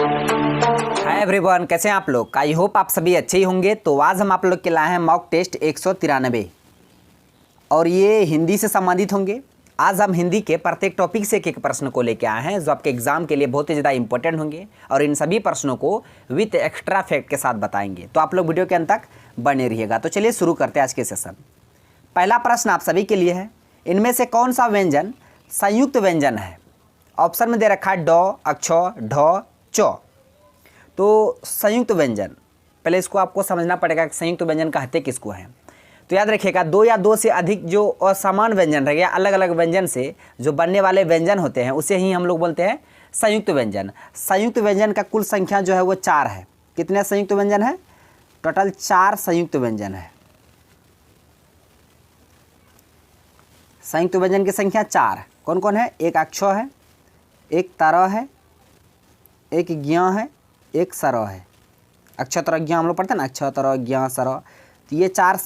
Hi everyone, कैसे हैं आप लोग। आई होप आप सभी अच्छे ही होंगे। तो आज हम आप लोग के लाए हैं मॉक टेस्ट 193 और ये हिंदी से संबंधित होंगे। आज हम हिंदी के प्रत्येक टॉपिक से एक एक प्रश्न को लेके आए हैं जो आपके एग्जाम के लिए बहुत ही ज़्यादा इंपॉर्टेंट होंगे और इन सभी प्रश्नों को विथ एक्स्ट्रा फैक्ट के साथ बताएंगे। तो आप लोग वीडियो के अंत तक बने रहिएगा। तो चलिए शुरू करते हैं आज के सेशन। पहला प्रश्न आप सभी के लिए है, इनमें से कौन सा व्यंजन संयुक्त व्यंजन है। ऑप्शन में दे रखा है ड, अक्ष, ढ, च। तो संयुक्त व्यंजन, पहले इसको आपको समझना पड़ेगा कि संयुक्त व्यंजन कहते किसको हैं। तो याद रखिएगा, दो या दो से अधिक जो असमान व्यंजन रह गया, अलग अलग व्यंजन से जो बनने वाले व्यंजन होते हैं उसे ही हम लोग बोलते हैं संयुक्त व्यंजन। संयुक्त व्यंजन का कुल संख्या जो है वो 4 है। कितने संयुक्त व्यंजन है? टोटल 4 संयुक्त व्यंजन है। संयुक्त व्यंजन की संख्या 4 कौन कौन है? एक अक्ष है, एक तर है, एक ज्ञ है, एक सर है। अक्ष तर ज्ञ हम लोग पढ़ते हैं ना, अक्ष तर ज्ञ सर। तो ये 4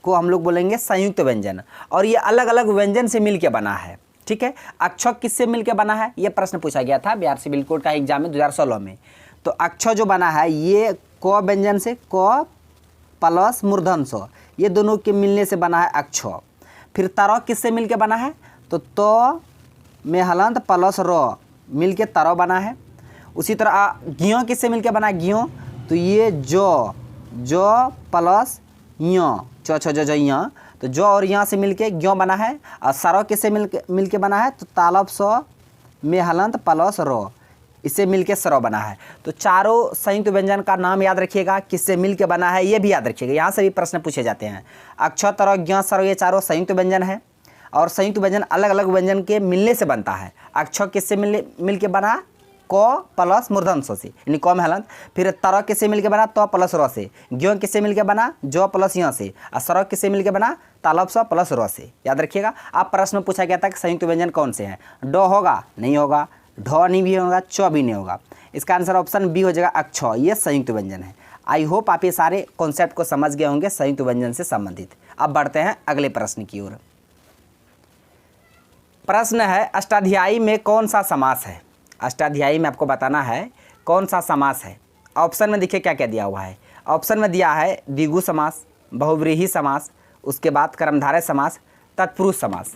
को हम लोग बोलेंगे संयुक्त व्यंजन और ये अलग अलग व्यंजन से मिलके बना है। ठीक है, अक्षर किससे मिलके बना है ये प्रश्न पूछा गया था बिहार सिविल कोड का एग्जाम में 2016 में। तो अक्षर जो बना है ये क व्यंजन से, क प्लस मूर्धन स, ये दोनों के मिलने से बना है अक्षर। फिर तर किससे मिलके बना है? तो में हलंत प्लस र मिलके तर बना है। उसी तरह ज्ञ किससे मिलके बना है? ज्ञ, तो ये जो प्लस य, छ ज य, तो जो और यहाँ से मिलके ज्ञ बना है। और सर किससे मिलके बना है? तो तालब स में हलंत प्लस र, इससे मिलके सर बना है। तो चारों संयुक्त व्यंजन का नाम याद रखिएगा, किससे मिलके बना है ये भी याद रखिएगा। यहाँ से भी प्रश्न पूछे जाते हैं। अक्ष, तर, ज्ञ, सर ये चारों संयुक्त व्यंजन है और संयुक्त व्यंजन अलग अलग व्यंजन के मिलने से बनता है। अक्ष किससे मिलके बना? क प्लस मूर्धन स से, यानी क में हलंत। फिर तर किससे मिलके बना? तो प्लस र से। ज्ञ किससे मिलके बना? जो प्लस य से। और सर किससे मिलके बना? तालब स प्लस र से। याद रखिएगा। अब प्रश्न में पूछा गया था कि संयुक्त व्यंजन कौन से हैं। ड होगा? नहीं होगा। ढ नहीं भी होगा, च भी नहीं होगा। इसका आंसर ऑप्शन बी हो जाएगा, अक्ष। ये संयुक्त व्यंजन है। आई होप आप ये सारे कॉन्सेप्ट को समझ गए होंगे संयुक्त व्यंजन से संबंधित। अब बढ़ते हैं अगले प्रश्न की ओर। प्रश्न है, अष्टाध्यायी में कौन सा समास है। अष्टाध्यायी में आपको बताना है कौन सा समास है। ऑप्शन में देखिए क्या क्या दिया हुआ है। ऑप्शन में दिया है द्विगु समास, बहुव्रीहि समास, उसके बाद कर्मधारय समास, तत्पुरुष समास।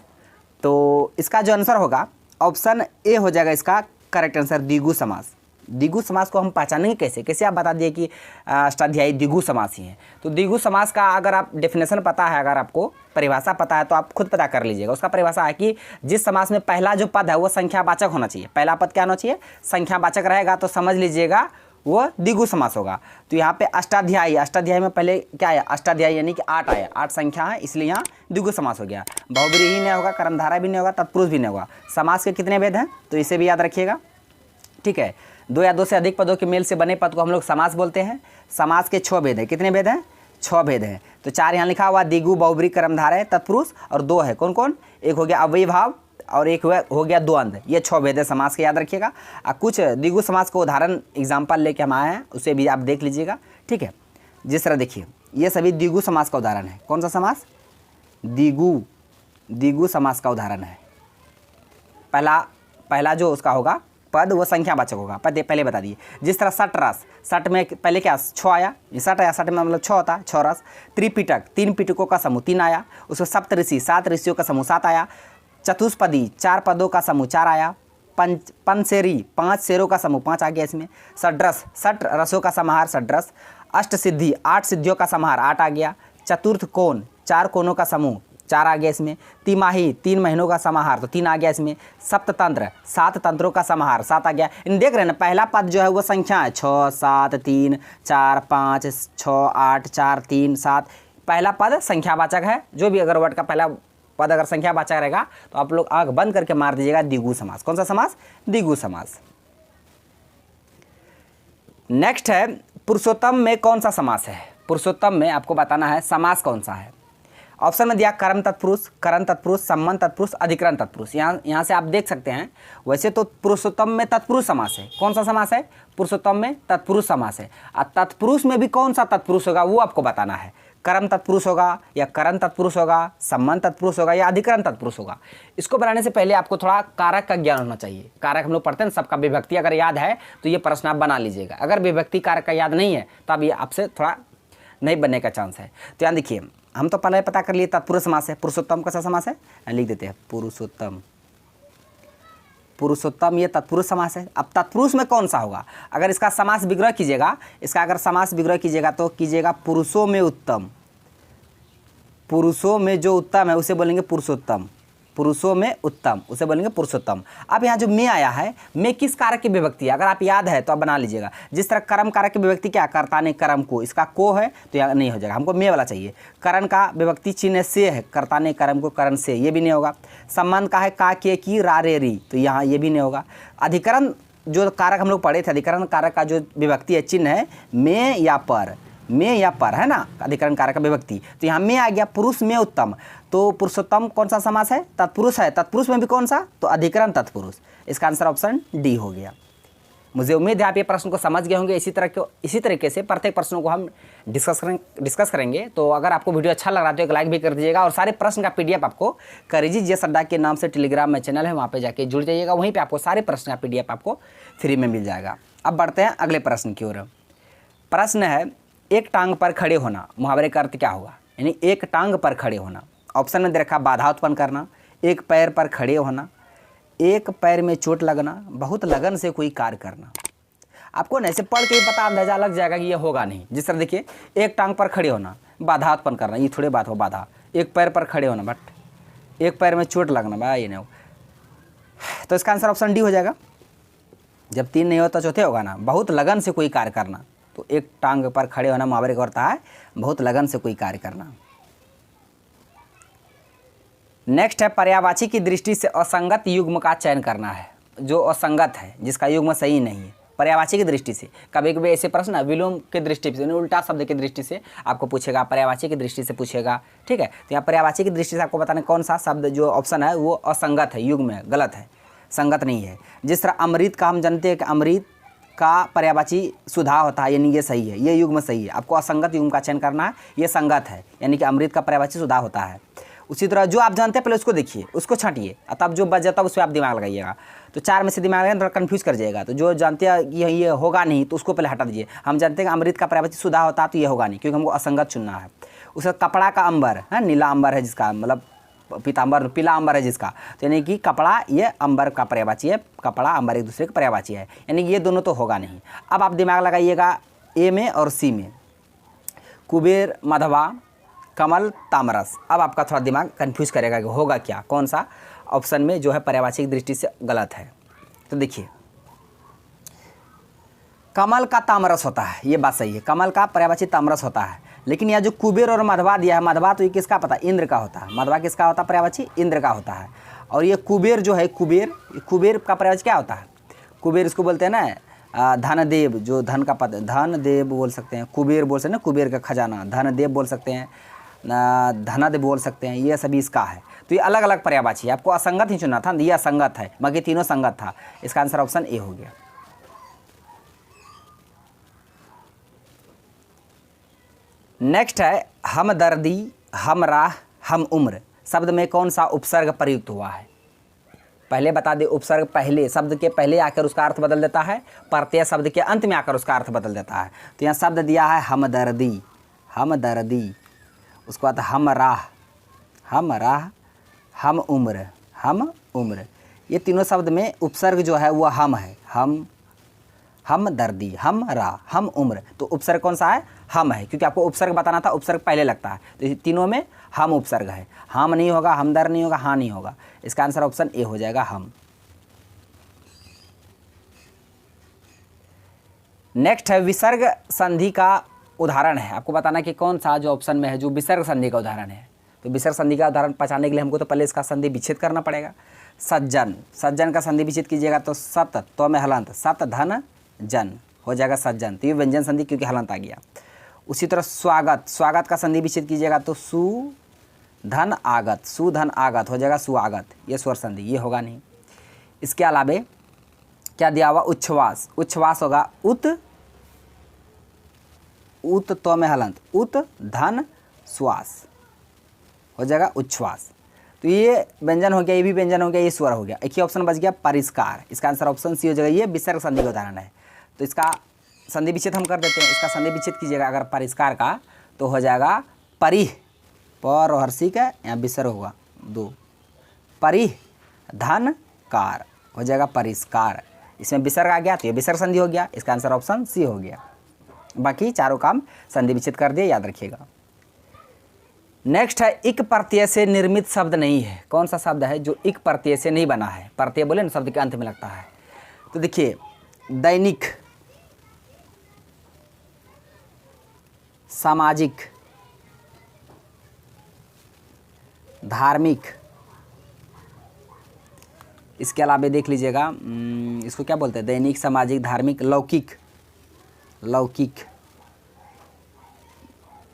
तो इसका जो आंसर होगा ऑप्शन ए हो जाएगा इसका करेक्ट आंसर, द्विगु समास। द्विगु समास को हम पहचानेंगे कैसे? कैसे आप बता दिए कि अष्टाध्यायी द्विगु समास ही है। तो द्विगु समास का अगर आप डेफिनेशन पता है, अगर आपको परिभाषा पता है तो आप खुद पता कर लीजिएगा। उसका परिभाषा है कि जिस समास में पहला जो पद है वो संख्यावाचक होना चाहिए। पहला पद क्या होना चाहिए? संख्यावाचक रहेगा तो समझ लीजिएगा वो द्विगु समास होगा। तो यहाँ पे अष्टाध्यायी, अष्टाध्यायी में पहले क्या है? अष्टाध्यायी यानी कि 8 आया, 8 संख्या है, इसलिए यहाँ द्विगु समास हो गया। बहुव्रीहि नहीं होगा, कर्मधारय भी नहीं होगा, तत्पुरुष भी नहीं होगा। समास के कितने भेद हैं तो इसे भी याद रखिएगा। ठीक है, 2 या 2 से अधिक पदों के मेल से बने पद को हम लोग समास बोलते हैं। समास के 6 भेद हैं। कितने भेद हैं? 6 भेद हैं। तो 4 यहाँ लिखा हुआ, द्विगु, बहुव्रीहि, कर्मधारय, तत्पुरुष, और 2 है। कौन कौन? एक हो गया अव्ययीभाव और एक हो गया द्वंद्व। ये 6 भेद है समास के, याद रखिएगा। कुछ द्विगु समास को उदाहरण एग्जाम्पल लेके हम आए हैं, उसे भी आप देख लीजिएगा। ठीक है, जिस तरह देखिए ये सभी द्विगु समास का उदाहरण है। कौन सा समास? द्विगु समास का उदाहरण है। पहला जो उसका होगा पद वो संख्यावाचक होगा। पहले बता दिए। जिस तरह सट रस, सट में पहले क्या 6 आया, ये सट आया, सट में मतलब 6 होता है, 6 रस। त्रिपिटक, 3 पिटकों का समूह 3 आया। उसमें सप्तऋषि, 7 ऋषियों का समूह 7 आया। चतुष्पदी, 4 पदों का समूह 4 आया। पंचेरी, 5 शेरों का समूह 5 आ गया इसमें। षड्रस, 6 रसों का समाहार षड्रस। अष्टसिद्धि, 8 सिद्धियों का समाहार 8 आ गया। चतुर्थ कोण, 4 कोणों का समूह 4 आ गया इसमें। तिमाही, 3 महीनों का समाहार तो 3 आ गया इसमें। सप्ततंत्र, 7 तंत्रों का समाहार 7 आ गया। इन देख रहे हैं ना, पहला पद जो है वो संख्या है 6, 7, 3, 4, 5, 6, 8, 4, 3, 7। पहला पद संख्यावाचक है। जो भी अगर वर्ड का पहला पद अगर संख्यावाचक रहेगा तो आप लोग आंख बंद करके मार दीजिएगा द्विगु समास। कौन सा समास? द्विगु समास। नेक्स्ट है, पुरुषोत्तम में कौन सा समास है। पुरुषोत्तम में आपको बताना है समास कौन सा है। ऑप्शन में दिया कर्म तत्पुरुष, करण तत्पुरुष, संबंध तत्पुरुष, अधिकरण तत्पुरुष। यहाँ से आप देख सकते हैं। वैसे तो पुरुषोत्तम में तत्पुरुष समास है। कौन सा समास है? पुरुषोत्तम में तत्पुरुष समास है। और तत्पुरुष में भी कौन सा तत्पुरुष होगा वो आपको बताना है। कर्म तत्पुरुष होगा या करण तत्पुरुष होगा, संबंध तत्पुरुष होगा या अधिकरण तत्पुरुष होगा। इसको बनाने से पहले आपको थोड़ा कारक का ज्ञान होना चाहिए। कारक हम लोग पढ़ते हैं सबका, विभक्ति अगर याद है तो ये प्रश्न आप बना लीजिएगा। अगर विभक्ति कारक का याद नहीं है तो अब ये आपसे थोड़ा नहीं बनने का चांस है। तो यहाँ देखिए, हम तो पहले पता कर लिए तत्पुरुष समास है। पुरुषोत्तम कैसा समास है, लिख देते हैं पुरुषोत्तम। पुरुषोत्तम ये तत्पुरुष समास है। अब तत्पुरुष में कौन सा होगा, अगर इसका समास विग्रह कीजिएगा, इसका अगर समास विग्रह कीजिएगा तो कीजिएगा पुरुषों में उत्तम। पुरुषों में जो उत्तम है उसे बोलेंगे पुरुषोत्तम। पुरुषों में उत्तम उसे बोलेंगे पुरुषोत्तम। अब यहाँ जो में आया है, में किस कारक की विभक्ति है, अगर आप याद है तो आप बना लीजिएगा। जिस तरह कर्म कारक की विभक्ति क्या, कर्ता ने कर्म को, इसका को है तो यहाँ नहीं हो जाएगा, हमको में वाला चाहिए। करण का विभक्ति चिन्ह से है, कर्ता ने कर्म को करण से, ये भी नहीं होगा। संबंध का है का के की रा रे री, तो यहाँ ये भी नहीं होगा। अधिकरण जो कारक हम लोग पढ़े थे, अधिकरण कारक का जो विभक्ति है चिन्ह है में या पर, में या पर है ना, अधिकरण कारक का विभक्ति, तो यहाँ में आ गया पुरुष में उत्तम। तो पुरुषोत्तम कौन सा समास है, तत्पुरुष है। तत्पुरुष में भी कौन सा, तो अधिकरण तत्पुरुष। इसका आंसर ऑप्शन डी हो गया। मुझे उम्मीद है आप ये प्रश्न को समझ गए होंगे। इसी तरीके से प्रत्येक प्रश्नों को हम डिस्कस करेंगे। तो अगर आपको वीडियो अच्छा लग रहा है तो एक लाइक भी कर दीजिएगा और सारे प्रश्न का पीडीएफ आपको करेजी जीएस अड्डा के नाम से टेलीग्राम में चैनल है, वहाँ पे जाके जुड़ जाइएगा। वहीं पे आपको सारे प्रश्न का पीडीएफ आपको फ्री में मिल जाएगा। अब बढ़ते हैं अगले प्रश्न की ओर। प्रश्न है, एक टांग पर खड़े होना, मुहावरे का अर्थ क्या होगा, यानी एक टांग पर खड़े होना। ऑप्शन में दे रखा बाधा उत्पन्न करना, एक पैर पर खड़े होना, एक पैर में चोट लगना, बहुत लगन से कोई कार्य करना। आपको न ऐसे पढ़ के ही पता अंदाजा लग जाएगा कि ये होगा नहीं। जिस तरह देखिए, एक टांग पर खड़े होना, बाधा उत्पन्न करना, ये थोड़ी बात हो बाधा। एक पैर पर खड़े होना, बट एक पैर में चोट लगना, भाई ये नहीं हो। तो इसका आंसर ऑप्शन डी हो जाएगा। जब तीन नहीं होता चौथे होगा ना, बहुत लगन से कोई कार्य करना। तो एक टांग पर खड़े होना मुहावरे का अर्थ है बहुत लगन से कोई कार्य करना। नेक्स्ट है, पर्यायवाची की दृष्टि से असंगत युग्म का चयन करना है। जो असंगत है, जिसका युग्म सही नहीं है, पर्यायवाची की दृष्टि से। कभी कभी ऐसे प्रश्न विलोम की दृष्टि से, उल्टा शब्द की दृष्टि से आपको पूछेगा, पर्यायवाची की दृष्टि से पूछेगा। ठीक है, तो यहाँ पर्यायवाची की दृष्टि से आपको बताना कौन सा शब्द जो ऑप्शन है वो असंगत है, युग्म है, गलत है, संगत नहीं है। जिस तरह अमृत का हम जानते हैं कि अमृत का पर्यायवाची सुधा होता है, यानी ये सही है, ये युग्म सही है। आपको असंगत युग्म का चयन करना है, ये संगत है, यानी कि अमृत का पर्यायवाची सुधा होता है। उसी तरह जो आप जानते हैं पहले उसको देखिए, उसको छांटिए, तब जो बच जाता है उस पर आप दिमाग लगाइएगा। तो चार में से दिमाग लगाएंगे थोड़ा कन्फ्यूज़ कर जाएगा। तो जो जानते हैं कि ये होगा नहीं तो उसको पहले हटा दीजिए। हम जानते हैं कि अमृत का पर्यायवाची सुधा होता है, तो ये होगा नहीं, क्योंकि हमको असंगत चुनना है। उसका कपड़ा का अंबर है, नीला अंबर है जिसका, मतलब पीताम्बर पीला अंबर है जिसका, तो यानी कि कपड़ा ये अंबर का पर्यायवाची है, कपड़ा अंबर एक दूसरे का पर्यायवाची है, यानी ये दोनों तो होगा नहीं। अब आप दिमाग लगाइएगा ए में और सी में, कुबेर मधवा कमल तामरस। अब आपका थोड़ा दिमाग कंफ्यूज करेगा कि होगा क्या, कौन सा ऑप्शन में जो है पर्यायवाची की दृष्टि से गलत है। तो देखिए, कमल का तामरस होता है, ये बात सही है, कमल का पर्यायवाची तामरस होता है। लेकिन यह जो कुबेर और मधवा दिया है, मधवा तो ये किसका पता, इंद्र का होता है। मधवा किसका होता है पर्यायवाची, इंद्र का होता है। और ये कुबेर जो है, कुबेर का पर्यायवाची क्या होता है, कुबेर इसको बोलते हैं ना धनदेव, जो धन का पद, धनदेव बोल सकते हैं, कुबेर बोल सकते हैं ना, कुबेर का खजाना, धनदेव बोल सकते हैं, धनादेव बोल सकते हैं, ये सभी इसका है। तो ये अलग अलग पर्यायवाची है, आपको असंगत ही चुनना था, ये असंगत है, बाकी तीनों संगत था। इसका आंसर ऑप्शन ए हो गया। नेक्स्ट है, हमदर्दी, हमराह, हम उम्र। शब्द में कौन सा उपसर्ग प्रयुक्त हुआ है। पहले बता दे, उपसर्ग पहले शब्द के पहले आकर उसका अर्थ बदल देता है, प्रत्यय शब्द के अंत में आकर उसका अर्थ बदल देता है। तो यहाँ शब्द दिया है हमदर्दी, हमदर्दी, उसके बाद हमराह, हमराह, हम उम्र, हम उम्र। ये तीनों शब्द में उपसर्ग जो है वो हम है, हम दर्दी, हम राह, हम उम्र। तो उपसर्ग कौन सा है, हम है, क्योंकि आपको उपसर्ग बताना था, उपसर्ग पहले लगता है। तो ये तीनों में हम उपसर्ग है, हम नहीं होगा, हमदर नहीं होगा, हाँ नहीं होगा। इसका आंसर ऑप्शन ए हो जाएगा, हम। नेक्स्ट है, विसर्ग संधि का उदाहरण है। आपको बताना कि कौन सा जो ऑप्शन में है जो विसर्ग संधि का उदाहरण है। तो विसर्ग संधि का उदाहरण पहचानने के लिए हमको तो पहले इसका संधि विच्छेद करना पड़ेगा। सज्जन, सज्जन का संधि विच्छेद कीजिएगा तो सत, तो में हलंत, सत धन जन हो जाएगा सज्जन, तो ये व्यंजन संधि क्योंकि हलंत आ गया। उसी तरह स्वागत, स्वागत का संधि विच्छेद कीजिएगा तो सु धन आगत, सुधन आगत हो जाएगा सुआगत, ये स्वर संधि, ये होगा नहीं। इसके अलावे क्या दिया हुआ, उच्छ्वास, उच्छ्वास होगा उत, उत तो में हलंत, उत धन श्वास, हो जाएगा उच्छ्वास। तो ये व्यंजन हो गया, ये भी व्यंजन हो गया, ये स्वर हो गया। एक ही ऑप्शन बच गया परिष्कार। इसका आंसर ऑप्शन सी हो जाएगा। ये विसर्ग संधि का उदाहरण है। तो इसका संधि विच्छेद हम कर देते हैं। इसका संधि विच्छेद कीजिएगा अगर परिष्कार का, तो हो जाएगा परिह, पर और हर्षी का यहाँ विसर्ग होगा 2, परिह धन कार, हो जाएगा परिष्कार। इसमें विसर्ग आ गया तो ये विसर्ग संधि हो गया। इसका आंसर ऑप्शन सी हो गया। बाकी चारों काम संधि विच्छेद कर दिए, याद रखिएगा। नेक्स्ट है इक प्रत्यय से निर्मित शब्द नहीं है। कौन सा शब्द है जो इक प्रत्यय से नहीं बना है? प्रत्यय बोले ना शब्द के अंत में लगता है। तो देखिए दैनिक, सामाजिक, धार्मिक, इसके अलावा देख लीजिएगा इसको क्या बोलते हैं, दैनिक, सामाजिक, धार्मिक, लौकिक, लौकिक,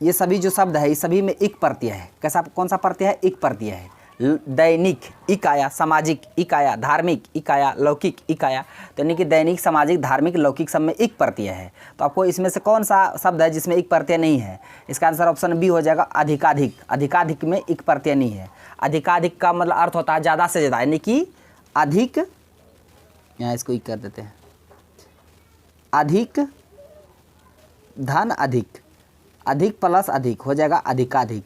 ये सभी जो शब्द है इस सभी में इक प्रत्यय है। कैसा, कौन सा प्रत्यय है? इक प्रत्यय है। दैनिक इक आया, सामाजिक इक आया, धार्मिक इक आया, लौकिक इक आया। तो यानी कि दैनिक, सामाजिक, धार्मिक, लौकिक सब में इक प्रत्यय है। तो आपको इसमें से कौन सा शब्द है जिसमें इक प्रत्यय नहीं है? इसका आंसर ऑप्शन बी हो जाएगा अधिकाधिक। अधिकाधिक में इक प्रत्यय नहीं है। अधिकाधिक का मतलब अर्थ होता है ज़्यादा से ज़्यादा, यानी कि अधिक, यहाँ इसको इक कर देते हैं, अधिक धन अधिक, अधिक प्लस अधिक हो जाएगा अधिकाधिक।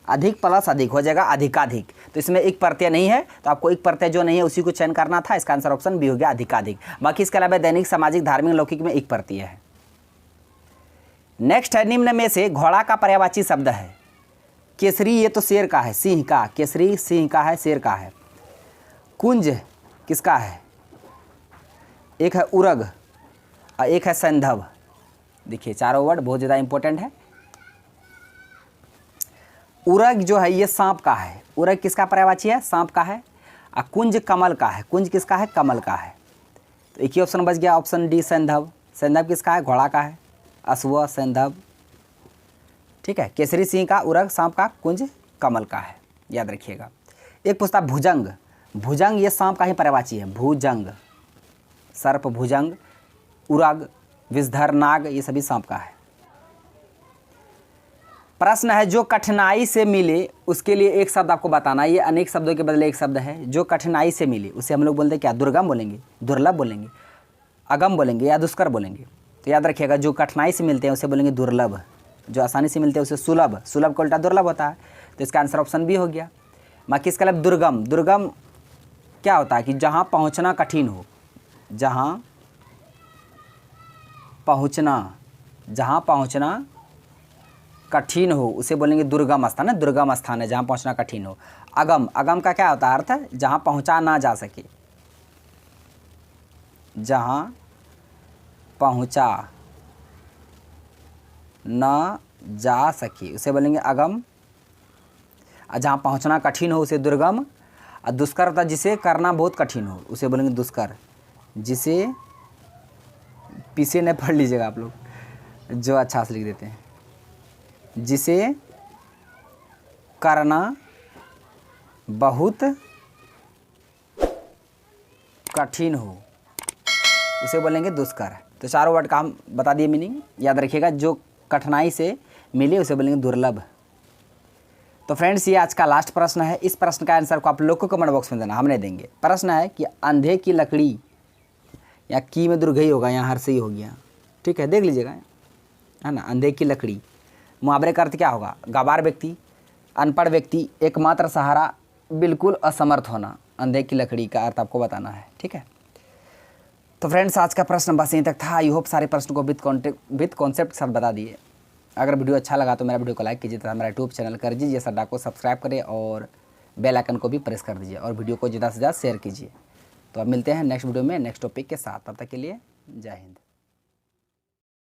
अधिक प्लस अधिक हो जाएगा अधिकाधिक। तो इसमें एक प्रत्यय नहीं है, तो आपको एक प्रत्यय जो नहीं है उसी को चयन करना था। इसका आंसर ऑप्शन बी हो गया अधिकाधिक। बाकी इसके अलावा दैनिक, सामाजिक, धार्मिक, लौकिक में एक प्रत्यय है। नेक्स्ट है निम्न में से घोड़ा का पर्यायवाची शब्द है। केसरी, ये तो शेर का है, सिंह का, केसरी सिंह का है, शेर का है। कुंज किसका है? एक है उरग और एक है सैंधव। देखिए चारों वर्ड बहुत ज़्यादा इंपॉर्टेंट है। उरग जो है ये सांप का है। उरग किसका पर्यायवाची है? सांप का है। और कुंज कमल का है। कुंज किसका है? कमल का है। तो एक ही ऑप्शन बच गया, ऑप्शन डी सैंधव। सैंधव किसका है? घोड़ा का है। अश्व, सैंधव, ठीक है। केसरी सिंह का, उरग सांप का, कुंज कमल का है, याद रखिएगा। एक पूछता भुजंग। भुजंग ये सांप का ही पर्यायवाची है। भुजंग, सर्प, भुजंग, उरग, विषधर, नाग, ये सभी सांप का है। प्रश्न है जो कठिनाई से मिले उसके लिए एक शब्द आपको बताना है। ये अनेक शब्दों के बदले एक शब्द है। जो कठिनाई से मिले उसे हम लोग बोलते हैं क्या? दुर्गम बोलेंगे, दुर्लभ बोलेंगे, अगम बोलेंगे या दुष्कर बोलेंगे। तो याद रखिएगा जो कठिनाई से मिलते हैं उसे बोलेंगे दुर्लभ। जो आसानी से मिलते हैं उसे सुलभ। सुलभ का उल्टा दुर्लभ होता है। तो इसका आंसर ऑप्शन बी हो गया। बाकी इसके अलावा दुर्गम, दुर्गम क्या होता है कि जहाँ पहुँचना कठिन हो, जहाँ पहुँचना कठिन हो उसे बोलेंगे दुर्गम स्थान है। दुर्गम स्थान है जहाँ पहुँचना कठिन हो। अगम, अगम का क्या होता है अर्थ? जहाँ पहुँचा ना जा सके, जहाँ पहुँचा न जा सके उसे बोलेंगे अगम। और जहाँ पहुँचना कठिन हो उसे दुर्गम। और दुष्कर होता है जिसे करना बहुत कठिन हो उसे बोलेंगे दुष्कर। जिसे पीछे न पढ़ लीजिएगा आप लोग, जो अच्छा से लिख देते हैं। जिसे करना बहुत कठिन हो उसे बोलेंगे दुष्कर। तो चारों वर्ड का हम बता दिए मीनिंग, याद रखिएगा। जो कठिनाई से मिले उसे बोलेंगे दुर्लभ। तो फ्रेंड्स ये आज का लास्ट प्रश्न है। इस प्रश्न का आंसर को आप लोग को कमेंट बॉक्स में देना, हम नहीं देंगे। प्रश्न है कि अंधे की लकड़ी, या की में दुर्घई होगा, यहाँ हर सही हो गया, ठीक है, देख लीजिएगा, है ना। अंधे की लकड़ी मुहावरे का अर्थ क्या होगा? गवार व्यक्ति, अनपढ़ व्यक्ति, एकमात्र सहारा, बिल्कुल असमर्थ होना। अंधे की लकड़ी का अर्थ आपको बताना है, ठीक है। तो फ्रेंड्स आज का प्रश्न बस यहीं तक था। आई होप सारे प्रश्न को विद कॉन्सेप्ट के साथ बता दिए। अगर वीडियो अच्छा लगा तो मेरा वीडियो को लाइक कीजिए तथा मेरा यूट्यूब चैनल कर दीजिए सड्डा को सब्सक्राइब करें और बेल आइकन को भी प्रेस कर दीजिए और वीडियो को ज़्यादा से ज़्यादा शेयर कीजिए। तो अब मिलते हैं नेक्स्ट वीडियो में नेक्स्ट टॉपिक के साथ। तब तक के लिए जय हिंद।